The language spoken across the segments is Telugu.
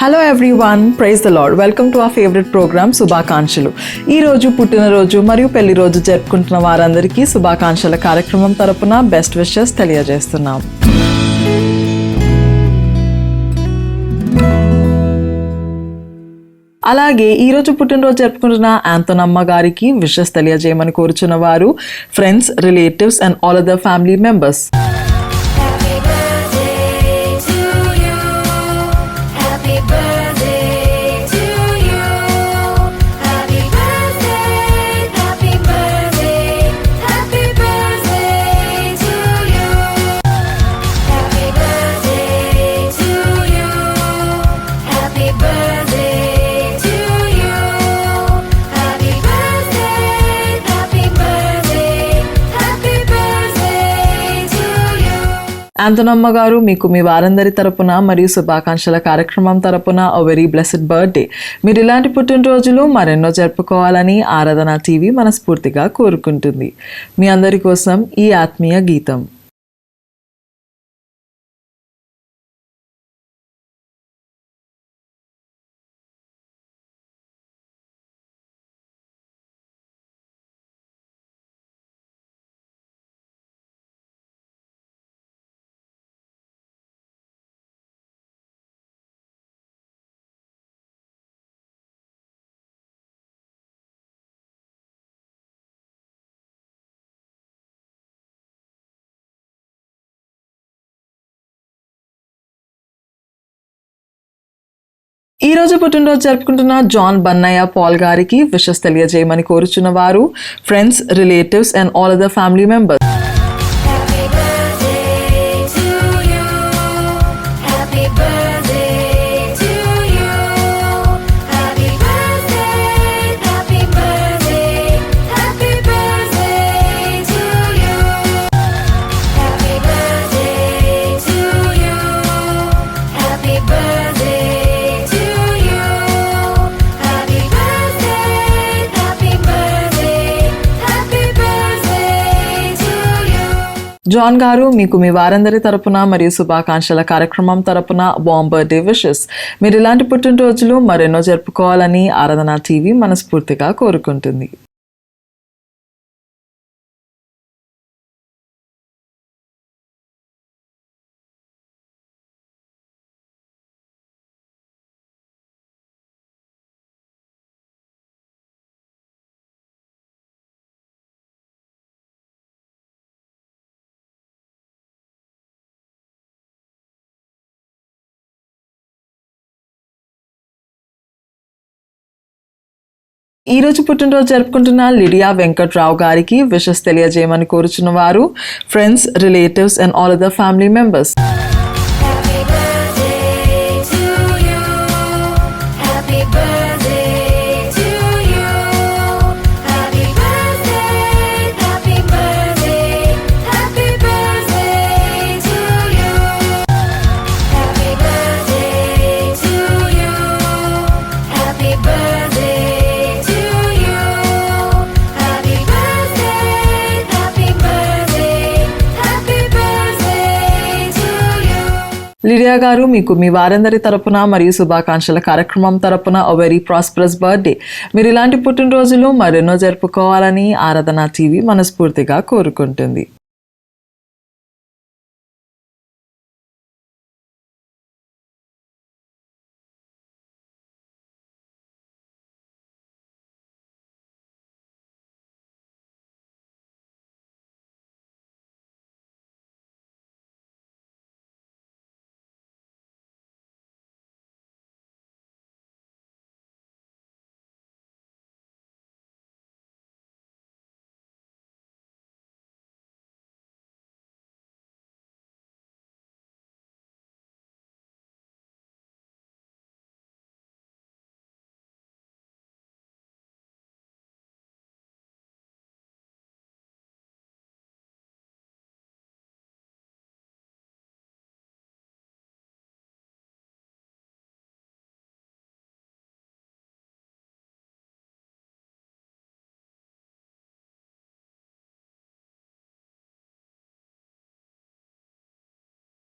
Hello everyone, praise the lord. Welcome to our favourite programme శుభాకాంక్షలు. ఈ రోజు పుట్టినరోజు మరియు పెళ్లి రోజు జరుపుకుంటున్న వారందరికీ శుభాకాంక్షల కార్యక్రమం తరపున బెస్ట్ విషెస్ తెలియజేస్తున్నాం. అలాగే ఈరోజు పుట్టినరోజు జరుపుకుంటున్న ఆంతోనమ్మ గారికి విషెస్ తెలియజేయమని కోరుచున్న వారు friends, relatives and all other family members. Anthonamma garu, మీకు మీ వారందరి తరపున మరియు శుభాకాంక్షల కార్యక్రమం తరపున ఓ వెరీ బ్లెస్డ్ బర్త్డే. మీరు ఇలాంటి పుట్టినరోజులు మరెన్నో జరుపుకోవాలని ఆరాధన టీవీ మనస్ఫూర్తిగా కోరుకుంటుంది. మీ అందరి కోసం ఈ ఆత్మీయ గీతం. ఈ రోజు పుట్టినరోజు జరుపుకుంటున్న జాన్ బన్నయ్య పాల్ గారికి విషెస్ తెలియజేయమని కోరుచున్న వారు friends, relatives and all other family members. John గారు, మీకు మీ వారందరి తరపున మరియు శుభాకాంక్షల కార్యక్రమం తరపున వార్మ్ బర్త్డే విషెస్. మీరు ఇలాంటి పుట్టినరోజులు మరెన్నో జరుపుకోవాలని ఆరాధన టీవీ మనస్ఫూర్తిగా కోరుకుంటుంది. ఈ రోజు పుట్టినరోజు జరుపుకుంటున్న లిడియా వెంకట్రావు గారికి విషెస్ తెలియజేయమని కోరుచున్న వారు friends, relatives and all other family members. Lydia గారు, మీకు మీ వారందరి తరపున మరియు శుభాకాంక్షల కార్యక్రమం తరపున ఓ వెరీ ప్రాస్పరస్ బర్త్డే. మీరు ఇలాంటి పుట్టినరోజులు మరెన్నో జరుపుకోవాలని ఆరాధన టీవీ మనస్ఫూర్తిగా కోరుకుంటుంది.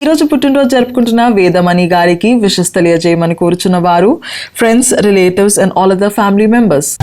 ఈరోజు పుట్టినరోజు జరుపుకుంటున్న వేదమణి గారికి విషెస్ తెలియజేయమని కోరుచున్న వారు friends, relatives and all other family members.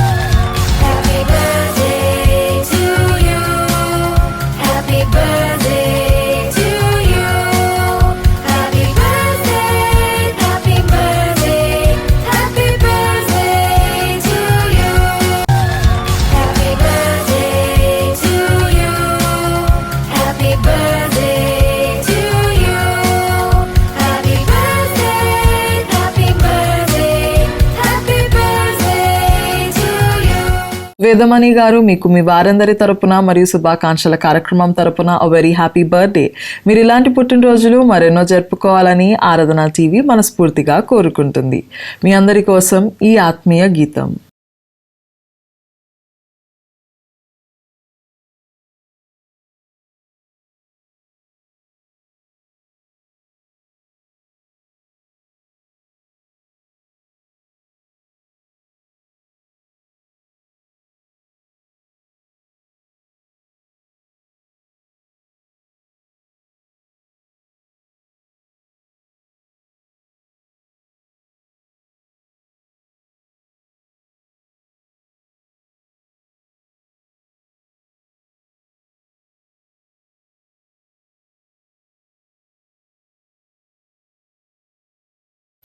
Vedamani garu మీకు మీ వారందరి తరపున మరియు శుభాకాంక్షల కార్యక్రమం తరపున వెరీ హ్యాపీ బర్త్డే. మీరు ఇలాంటి పుట్టినరోజులు మరెన్నో జరుపుకోవాలని ఆరాధన టీవీ మనస్ఫూర్తిగా కోరుకుంటుంది. మీ అందరి కోసం ఈ ఆత్మీయ గీతం.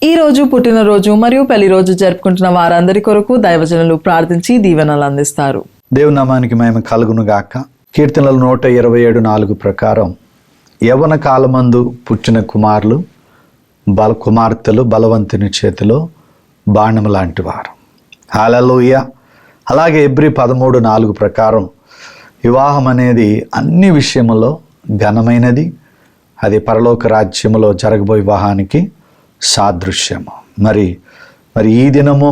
ఈ రోజు పుట్టినరోజు మరియు పెళ్లి రోజు జరుపుకుంటున్న వారందరి కొరకు దైవజనులు ప్రార్థించి దీవెనలు అందిస్తారు. దేవుని నామానికి మహిమ కలుగును గాక. కీర్తనలు 127:4 ప్రకారం యవ్వన కాలమందు పుట్టిన కుమార్తెలు బలవంతుని చేతిలో బాణం లాంటి వారు. హల్లెలూయా. అలాగే హెబ్రీ 13:4 ప్రకారం వివాహం అనేది అన్ని విషయములో ఘనమైనది, అది పరలోక రాజ్యములో జరగబోయే వివాహానికి సాదృశ్యము. మరి ఈ దినము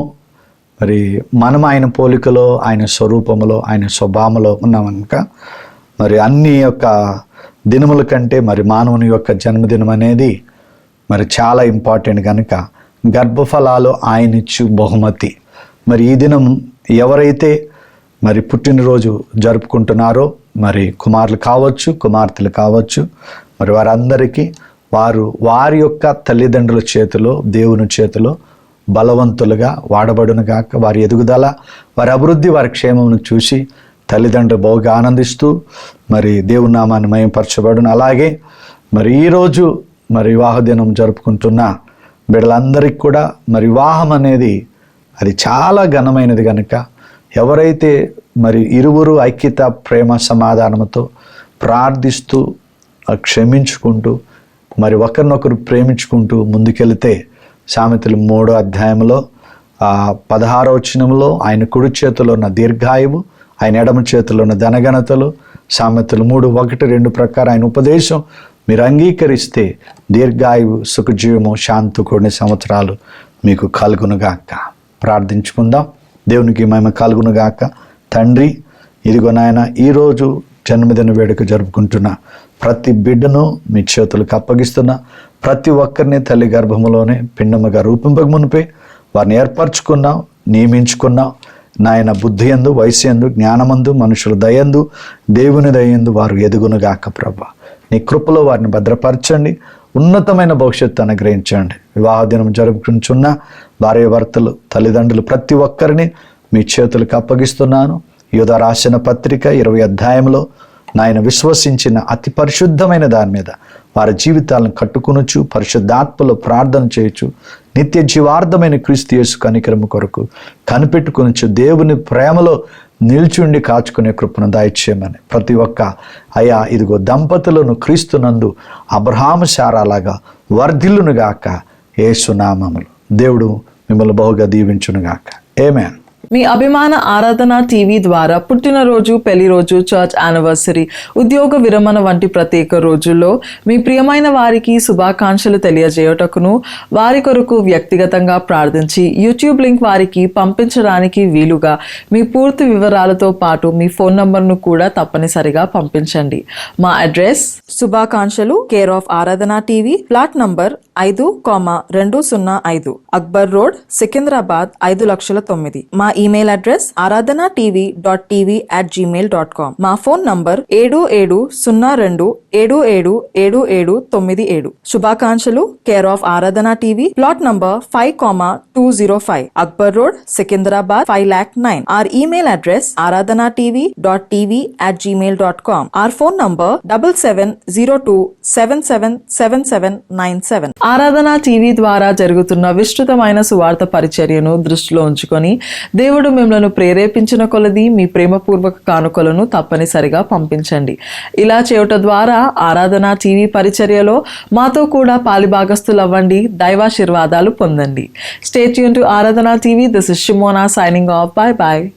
మనం ఆయన పోలికలో, ఆయన స్వరూపములో, ఆయన స్వభావంలో ఉన్నాం కనుక అన్ని యొక్క దినముల కంటే మానవుని యొక్క జన్మదినం అనేది చాలా ఇంపార్టెంట్ కనుక గర్భఫలాలు ఆయన ఇచ్చు బహుమతి. ఈ దినం ఎవరైతే పుట్టినరోజు జరుపుకుంటున్నారో కుమారులు కావచ్చు, కుమార్తెలు కావచ్చు, వారందరికీ వారి యొక్క తల్లిదండ్రుల చేతిలో, దేవుని చేతిలో బలవంతులుగా వాడబడునుగాక. వారి ఎదుగుదల, వారి అభివృద్ధి, వారి క్షేమమును చూసి తల్లిదండ్రులు బాగా ఆనందిస్తూ దేవుని నామాన్ని మహిమపరచబడును. అలాగే ఈరోజు వివాహ దినం జరుపుకుంటున్న బిడ్డలందరికీ కూడా వివాహం అనేది అది చాలా ఘనమైనది కనుక ఎవరైతే ఇరువురు ఐక్యత, ప్రేమ, సమాధానంతో ప్రార్థిస్తూ క్షమించుకుంటూ ఒకరినొకరు ప్రేమించుకుంటూ ముందుకెళితే సామెతలు 3వ అధ్యాయంలో 16వ వచనంలో ఆయన కుడి చేతిలో ఉన్న దీర్ఘాయువు, ఆయన ఎడమ చేతిలో ఉన్న ధనఘనతలు, సామెతలు 3:1-2 ప్రకారం ఆయన ఉపదేశం మీరు అంగీకరిస్తే దీర్ఘాయువు, సుఖజీవము, శాంతి కూడిన సంవత్సరాలు మీకు కలుగునుగాక. ప్రార్థించుకుందాం. దేవునికి మహిమ కలుగునుగాక. తండ్రి, ఇదిగో నాయన, ఈరోజు జన్మదిన వేడుక జరుపుకుంటున్న ప్రతి బిడ్డను మీ చేతులకు అప్పగిస్తున్నా. ప్రతి ఒక్కరిని తల్లి గర్భములోనే పిండముగా రూపింపక మునిపే వారిని ఏర్పరచుకున్నాం, నియమించుకున్నాం. నాయన బుద్ధి యందు, వయసు యందు, జ్ఞానమందు, మనుషుల దయందు, దేవుని దయందు వారు ఎదుగునుగాక. ప్రభా, నీ కృపలో వారిని భద్రపరచండి, ఉన్నతమైన భవిష్యత్తు అనుగ్రహించండి. వివాహ దినం జరుపుకుంటున్న భార్యాభర్తలు, తల్లిదండ్రులు ప్రతి ఒక్కరిని మీ చేతులకు అప్పగిస్తున్నాను. యూదా రాసిన పత్రిక 20వ అధ్యాయంలో నాయన విశ్వసించిన అతి పరిశుద్ధమైన దాని మీద వారి జీవితాలను కట్టుకొనొచ్చు, పరిశుద్ధాత్మలో ప్రార్థన చేయొచ్చు, నిత్య జీవార్థమైన క్రీస్తు యేసు కనికరము కొరకు కనిపెట్టుకొనొచ్చు, దేవుని ప్రేమలో నిల్చుండి కాచుకునే కృపను దయచేయమని ప్రతి ఒక్క అయా ఇదిగో దంపతులను క్రీస్తునందు అబ్రహాము శారాలాగా వర్ధిల్లునుగాక. యేసు నామములో దేవుడు మిమ్మల్ని బహుగా దీవించునుగాక. ఆమేన్. మీ అభిమాన ఆరాధన టీవీ ద్వారా పుట్టినరోజు, పెళ్లి రోజు, చర్చ్ యానివర్సరీ, ఉద్యోగ విరమణ వంటి ప్రత్యేక రోజుల్లో మీ ప్రియమైన వారికి శుభాకాంక్షలు తెలియజేయుటకును, వారి కొరకు వ్యక్తిగతంగా ప్రార్థించి యూట్యూబ్ లింక్ వారికి పంపించడానికి వీలుగా మీ పూర్తి వివరాలతో పాటు మీ ఫోన్ నంబర్ను కూడా తప్పనిసరిగా పంపించండి. మా అడ్రస్ శుభాకాంక్షలు, కేర్ ఆఫ్ ఆరాధన TV, plot number 5,205, Akbar road, Secunderabad 5,00,009. మా ఈమెయిల్ అడ్రస్ aradhanatv.tv@gmail.com. మా ఫోన్ నంబర్ 7702777797. శుభాకాంక్షలు. కేర్ ఆఫ్ ఆరాధన TV, plot number 5,205, Akbar road, Secunderabad 5,09,000. Our email address aradhanatv.tv@gmail.com. Our phone number 7702777797. ఆరాధన టీవీ ద్వారా జరుగుతున్న విస్తృతమైన సువార్త పరిచర్యను దృష్టిలో ఉంచుకొని దేవుడు మిమ్మల్ని ప్రేరేపించిన కొలది మీ ప్రేమపూర్వక కానుకలను తప్పనిసరిగా పంపించండి. ఇలా చేయటం ద్వారా ఆరాధన టీవీ పరిచర్యలో మాతో కూడా పాలిభాగస్తులవ్వండి. దైవాశీర్వాదాలు పొందండి. Stay tune to Aradhana TV. This is Shimona signing off. Bye by.